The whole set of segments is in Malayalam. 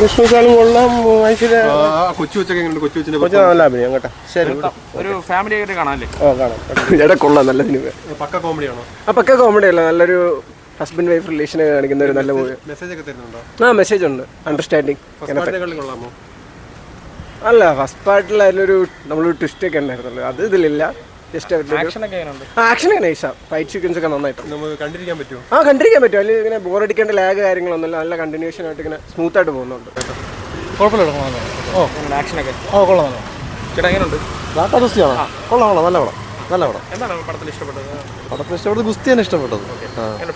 വിഷ്ണുശാലും കൊള്ളാം. കൊച്ചു നല്ല അഭിനയം കേട്ടോ. ശരി, ഒരു ഫാമിലി ആയിട്ട് കാണാല്ലേ? കാണാം. കൊള്ളാം, നല്ല സിനിമ. പക്ക കോമഡിയാണോ? പക്ക കോമഡി അല്ല, നല്ലൊരു ഹസ്ബൻഡ് വൈഫ് റിലേഷനെ കാണിക്കുന്ന ഒരു നല്ല മൂവി. മെസ്സേജ് ഒക്കെ തരുന്നുണ്ടോ? മെസ്സേജ് ഉണ്ട്, അണ്ടർസ്റ്റാൻഡിങ്. കൊള്ളാമോ? അല്ല, ഫസ്റ്റ് പാർട്ടിൽ അതിലൊരു നമ്മളൊരു ട്വിസ്റ്റ് ഒക്കെ ഉണ്ടായിരുന്നല്ലോ, അത് ഇതിലില്ല. ജസ്റ്റ് ആക്ഷൻ ഒക്കെ നൈസാ. ഫൈറ്റ് സീക്വൻസ് ഒക്കെ നന്നായിട്ട് കണ്ടിരിക്കാൻ പറ്റുമോ? കണ്ടിരിക്കാൻ പറ്റും. അല്ലെങ്കിൽ ഇങ്ങനെ ബോറടിക്കേണ്ട ലാഗ് കാര്യങ്ങളൊന്നുമില്ല, നല്ല കണ്ടിന്യൂഷൻ ആയിട്ട് ഇങ്ങനെ സ്മൂത്ത് ആയിട്ട് പോകുന്നുണ്ട്. കുഴപ്പമില്ല. ആക്ഷനൊക്കെ കൊള്ളാം. ചേട്ടാ എങ്ങനെയുണ്ട്? കൊള്ളാം, നല്ല പടം. നല്ല പടം. എന്താണ് പടത്തിൽ ഇഷ്ടപ്പെട്ടത്? പടത്തിൽ ഇഷ്ടപ്പെട്ടത് ഗുസ്തിയാണ് ഇഷ്ടപ്പെട്ടത്.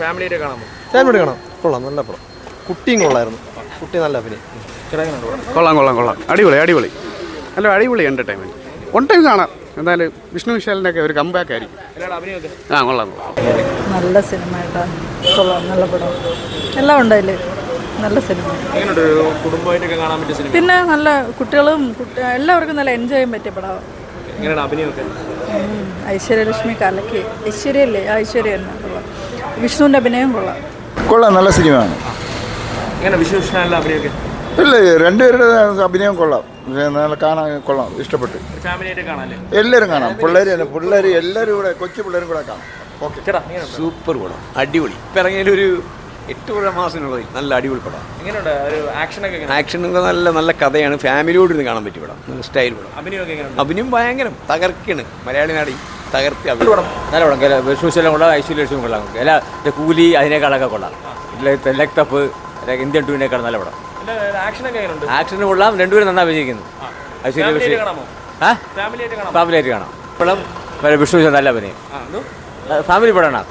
ഫാമിലിയായിട്ട് കാണാമോ? ഫാമിലി കാണാം. കൊള്ളാം, നല്ല പടം. കുട്ടിയും കൊള്ളായിരുന്നു. കുട്ടി നല്ല അഭിനയം. ചേട്ടാ എങ്ങനെയുണ്ട്? കൊള്ളാം. അടിപൊളി. നല്ല അടിപൊളി എൻ്റർടൈൻമെൻറ്റ്. വൺ ടൈം കാണാം. എന്തായാലും വിഷ്ണു വിശാലിൻ്റെ ഒക്കെ ഒരു കമ്പാക്ക് ആയിരിക്കും. കൊള്ളാം. നല്ല സിനിമ കേട്ടോ. കൊള്ളാം, നല്ല പടം. എല്ലാം ഉണ്ടായില്ലേ? നല്ല സിനിമ. കുടുംബമായിട്ടൊക്കെ കാണാൻ പറ്റിയ സിനിമ. പിന്നെ നല്ല കുട്ടികളും എല്ലാവർക്കും നല്ല എൻജോയ് ചെയ്യാൻ പറ്റിയ പടം. എങ്ങനെയാണ് അഭിനയമൊക്കെ? ഐശ്വര്യലക്ഷ്മി കലക്കി. ഐശ്വര്യല്ലേ? ഐശ്വര്യ തന്നെ കൊള്ളാം. വിഷ്ണുവിൻ്റെ അഭിനയം കൊള്ളാം. നല്ല സിനിമയാണ്. എങ്ങനെ വിഷ്ണു വിശാലിൻ്റെ അഭിനയമൊക്കെ? ഇല്ല, രണ്ടുപേരുടെ അഭിനയം കൊള്ളാം. നല്ല കാണാൻ കൊള്ളാം, ഇഷ്ടപ്പെട്ടു. ഫാമിലിയായിട്ട് കാണാല്ലേ? എല്ലാവരും കാണാം. പിള്ളേർ എല്ലാവരും കൂടെ, കൊച്ചു പിള്ളേരും കൂടെ കാണാം. ഓക്കെ. ചേട്ടാ സൂപ്പർ പടം, അടിപൊളി. ഇപ്പം ഇറങ്ങിയൊരു 8 മാസത്തിനുള്ളത് നല്ല അടിപൊളി പടം. എങ്ങനെയുണ്ട് ഒരു ആക്ഷനൊക്കെ? ആക്ഷനൊക്കെ നല്ല കഥയാണ്. ഫാമിലിയോട് ഇരുന്ന് കാണാൻ പറ്റിയ പടം. നല്ല സ്റ്റൈൽ പടം. അഭിനയമൊക്കെ എങ്ങനെയുണ്ട്? അഭിനയം ഭയങ്കരം തകർക്കാണ്. മലയാളി നാടി തകർത്തി അഭിനയം. നല്ല പടം. വിഷ്ണുശാലം കൊള്ളാം, ഐശ്വര്യലക്ഷ്മി കൊള്ളാം. എല്ലാ കൂലി അതിനേക്കാളൊക്കെ കൊള്ളാം. ലക്തപ്പ്, ഇന്ത്യൻ ടൂവിനേക്കാൾ നല്ല പടം. ആക്ഷന് കൊള്ളാം. രണ്ടുപേരും നന്നായി അഭിനയിക്കുന്നു. ഐശ്വര്യലക്ഷ്മി ഫാമിലിയായിട്ട് കാണാം. ഇപ്പോഴും വിഷ്ണുശാലം നല്ല അഭിനയം. ഫാമിലി പടമാണ്.